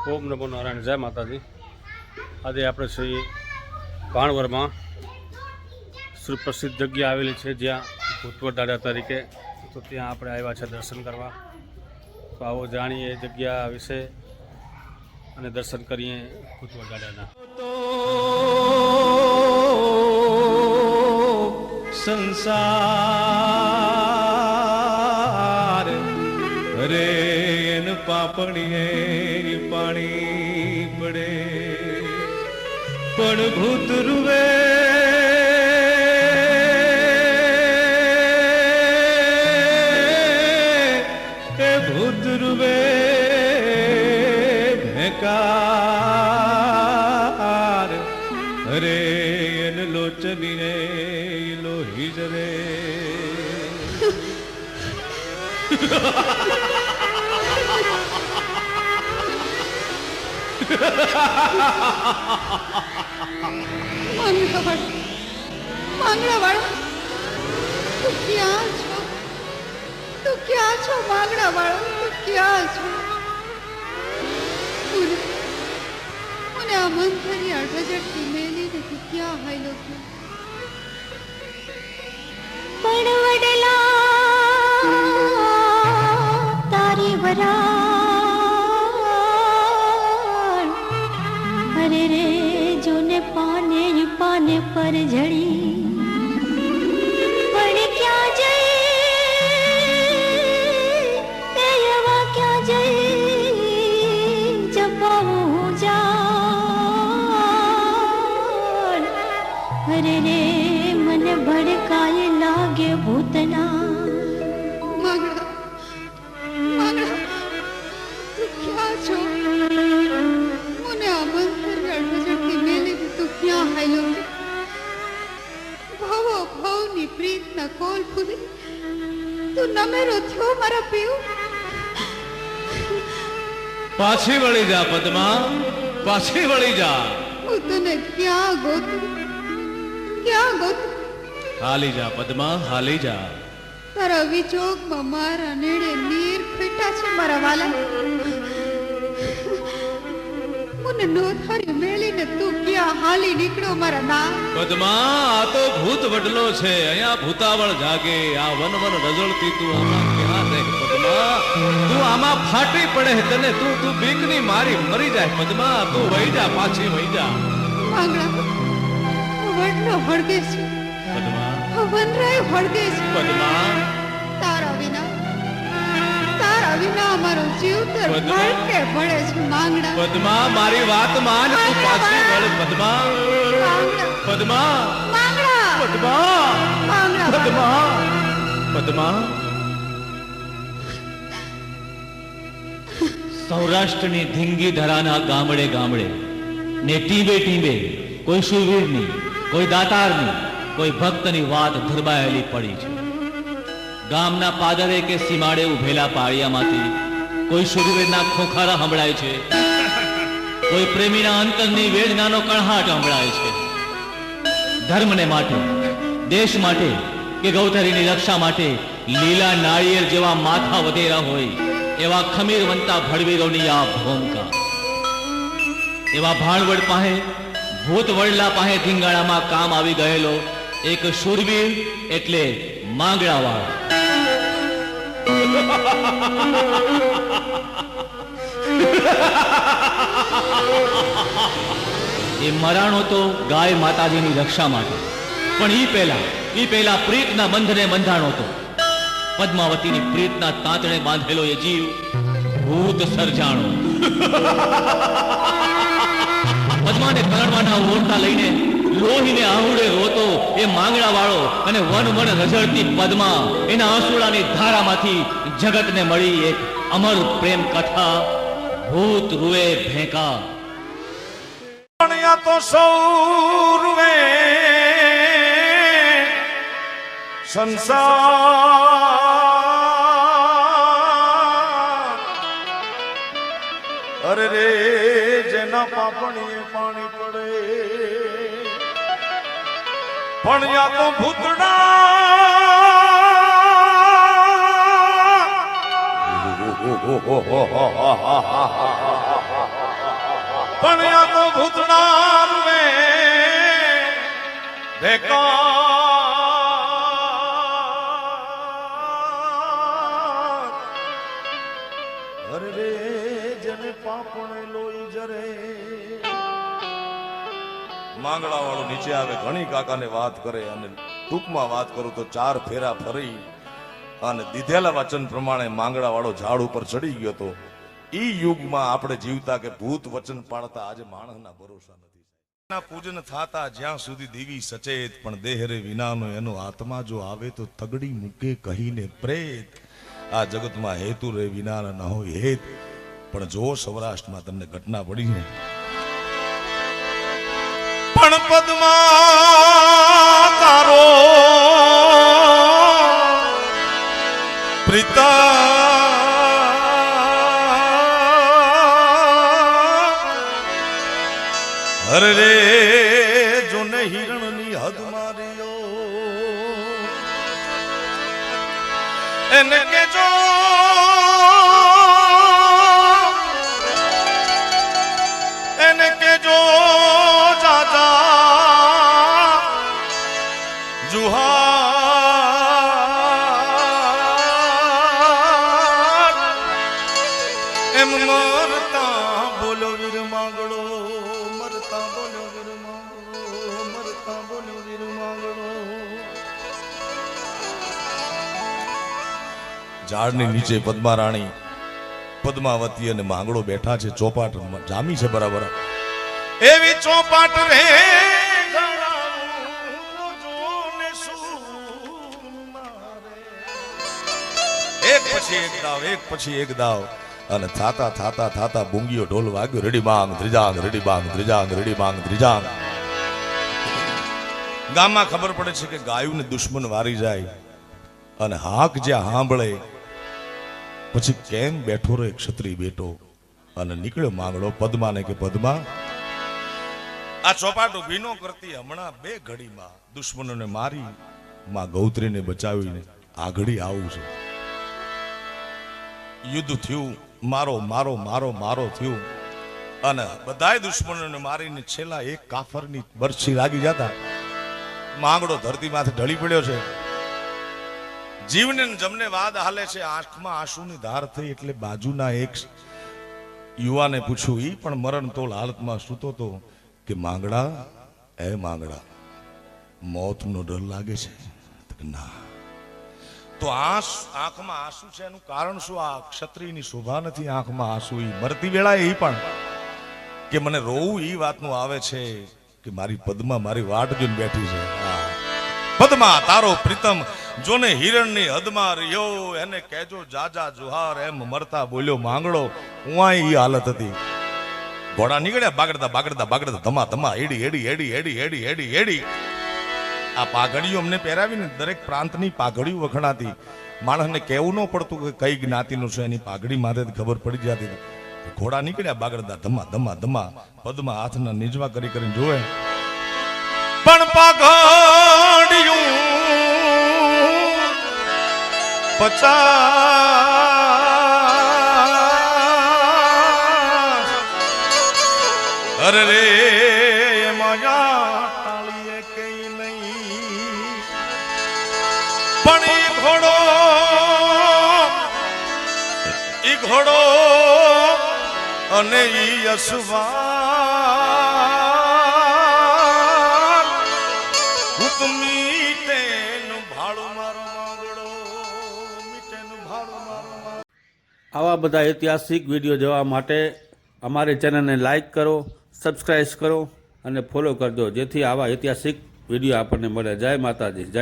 ઓમ નમો નારાયણ, જય માતાજી। આજે આપણે શ્રી ભાણવરમાં સુપ્રસિદ્ધ જગ્યા આવેલી છે જ્યાં ભૂતવડ દાદા તરીકે, તો ત્યાં આપણે આવ્યા છે દર્શન કરવા। તો આવો જાણીએ જગ્યા વિશે અને દર્શન કરીએ ભૂતવડ દાદાના। સંસાર રે એન પાપણીએ પાણી પડે પણ ભૂત રૂવે એ ભૂત રૂવે ભેકાર રે એન લોચની લોહી જરે માંગણાવાળા, તું ક્યાં છો? તું ક્યાં છો માંગણાવાળા? તું ક્યાં છો? મને આ મંથરી અઢજટથી મેલીને તું ક્યાં હાયલો છું? પણ વડલા તારી વરાળ અરે રે જોને પાને પાને પર જડી પણ ક્યાં જઈ એવા ક્યાં જઈ જપાવું જાણ અરે રે મને ભડકાય લાગે ભૂતના। માંગણા, તું ક્યાં છો? મને આ મંથરી અઢજટથી મેલીને તું ક્યાં હાયલો છું? ભાવો ભાવની પ્રીતના કોલ ફૂલી તું નમેરો થયો મારા પીવ? પાછી વળી જા પદ્મા, પાછી વળી જા। હું તને ક્યાં ગોતું? ક્યાં ગોતું? હાલી જા પદ્મા, હાલી જા। તારા વિચોકમાં મારા નેડે નીર ફીટા છે મારા વાલા। મને નોથારી મેલીને તું ક્યાં હાલી નીકળ્યો મારા ના? પદ્મા, આ તો ભૂત વડલો છે, અહીંયા ભૂતાવળ જાગે। આ વન વન રઝળતી તું આમાં ક્યાં રહે પદ્મા? તું આમાં ફાટી પડે તને, તું બીકની મારી મરી જાય પદ્મા। તું વહી જા, પાછી વહી જા। માંગણા, વડલો હળગે છે, પદ્મા, વનરાય હળગે છે પદ્મા, તારા વિના અમારો જીવતર પદ્મા, ભડકે ભળે છે માંગણા। પદ્મા, મારી વાત માન, તું પાછી વળ પદ્મા, પદ્મા, માંગણા, પદ્મા, માંગણા, પદ્મા, પદ્મા। સૌરાષ્ટ્રની ધીંગી ધરાના ગામડે ગામડે ને ટીંબે ટીંબે કોઈ શૂરવીરની, કોઈ દાતારની, કોઈ ભક્તની વાત ધરબાયેલી પડી છે। ગામના પાદરે કે સીમાડે ઉભેલા પાળિયામાંથી કોઈ શૂરવીરના ખોખારા સંભળાય છે, કોઈ પ્રેમીના અંતરની વેદનાનો કણહાટ સંભળાય છે। ધર્મને માટે, દેશ માટે કે ગૌધરીની રક્ષા માટે લીલા નાળિયેર જેવા માથા વધેરા હોય એવા ખમીરવંતા ભડવીરોની આ ભૂમિકા। એવા ભાણવડ પાસે, ભૂત વડલા પાસે ધીંગાણામાં કામ આવી ગયેલો એક શૂરવીર એટલે માંગણાવાળો। એ મરાણો તો ગાય માતાજીની રક્ષા માટે, પણ ઈ પહેલા પ્રીતના બંધને બંધાણો તો। પદ્માવતીની પ્રીતના તાંતણે બાંધેલો એ જીવ ભૂત સર્જાણો। પદ્માને કરણવાના ઓરતા લઈને લોહીને આહુડે રોતો એ માંગણા વાળો અને વન વન રઝળતી પદ્મા, એના આંસુડાની ધારામાંથી જગતને મળી એક અમર પ્રેમ કથા, ભૂત રૂવે ભેંકા। તો સૌરવે સંસાર અરે રે જેના પાપણીએ પાણી પડે પણ યા તો ભૂતડા પણ આ તો ભૂતનાર ને બેકાર અરે રે જને પાપણે લોહી જરે માંગડા વાળો નીચે આવે ઘણી કાકાને વાત કરે અને ટૂંકમાં વાત કરું તો 4 ફેરા ફરી અને દીધેલા વચન પ્રમાણે માંગડા વાળો ઝાડ ઉપર ચડી ગયો તો ઈ યુગમાં આપણે જીવતા કે ભૂત વચન પાડતા આજે માણસના ભરોસા નથી ના પૂજન થાતા જ્યાં સુધી દીવી સચેત પણ દેહરે વિનાનો એનો આત્મા જો આવે તો તગડી મૂકે કહીને પ્રેત આ જગતમાં હેતુ રે વિનાના ન હોય હેત પણ જો સૌરાષ્ટ્રમાં તમને ઘટના પડી ને પણ પદ્મા તારો પ્રીતા હરે રે જોને હિરણની હદ માર્યો એને કેજો એને કેજો જાજા જુહાર એમ મરતા બોલો વીર માંગડો મરતા બોલો વીર માંગડો મરતા બોલો વીર માંગડો ઝાડની નીચે પદ્મા રાણી પદ્માવતી અને માંગડો બેઠા છે ચોપાટ જામી છે બરાબર એવી ચોપાટ રે એક પછી એક દાવ અને થાતા થાતા થાતા બુંગીઓ ઢોલ વાગ્યો રેડી માંગ ત્રીજાંગ રેડી માંગ ત્રીજાંગ રેડી માંગ ત્રીજાંગ ગામમાં ખબર પડે છે કે ગાયુંને દુશ્મન વારી જાય અને હાક જ્યાં સાંભળે પછી કેમ બેઠો રે ક્ષત્રિય બેટો અને નીકળ્યો માંગડો પદ્માને કે પદ્મા આ ચોપાટ ઉભી નો કરતી હમણાં 2 ઘડીમાં દુશ્મનોને મારી માં ગૌત્રીને બચાવીને આ ઘડી આવું છે યુદ્ધ થયું મારો મારો મારો મારો થયું અને બધાય દુશ્મનોને મારીને છેલ્લા એક કાફરની બરછી લાગી જતા માંગડો ધરતીમાંથી ઢળી પડ્યો છે જીવને જમને વાદ હાલે છે આંખમાં આંસુની ધાર થઈ એટલે બાજુના એક યુવાને પૂછ્યું ઈ પણ મરણ તોલ હાલતમાં સૂતો તો કે માંગડા એ માંગડા મોતનો ડર લાગે છે તો ના તો આંખમાં આંસુ છે એનું કારણ શું આ ક્ષત્રિયની શોભા નથી આંખમાં આંસુ ઈ મરતી વેળાએ ઈ પણ કે મને રોવું ઈ વાતનું આવે છે કે મારી પદ્મા મારી વાટ જોઈને બેઠી છે પદ્મા તારો પ્રીતમ જોને હિરણની હદમાં રહ્યો એને કહેજો જાજા જુહાર એમ મરતા બોલ્યો માંગડો ઉવાય ઈ હાલત હતી ઘોડા નીકળ્યા બાગડતા બાગડતા બાગડતા ધમા ધમા એડી એડી એડી એડી એડી એડી એડી આ પાઘડીઓ અમને પહેરાવીને દરેક પ્રાંતની પાઘડીઓ વખણાતી માણસને કહેવું ન પડતું કે કઈ જ્ઞાતિનું છે એની પાઘડી માથે ખબર પડી જતી ઘોડા નીકળ્યા બાગડતા ધમા ધમા ધમા પદ્મા હાથના નીચવા કરી કરીને જોવે પણ પાઘડીયું પચાસ અરે રે માયા ટાળીએ કઈ નહીં પણ ઈ ઘોડો અને ઈ અસવાર હુકમી તેનું ભાડું મારો માંગડો મીટેનું ભાડું મારો આવા બધા ઐતિહાસિક વિડીયો જોવા માટે અમારી ચેનલને લાઈક કરો, સબસ્ક્રાઈબ કરો અને ફોલો કરજો, જેથી આવા ઐતિહાસિક વિડીયો આપણને મળે. જય માતાજી. જય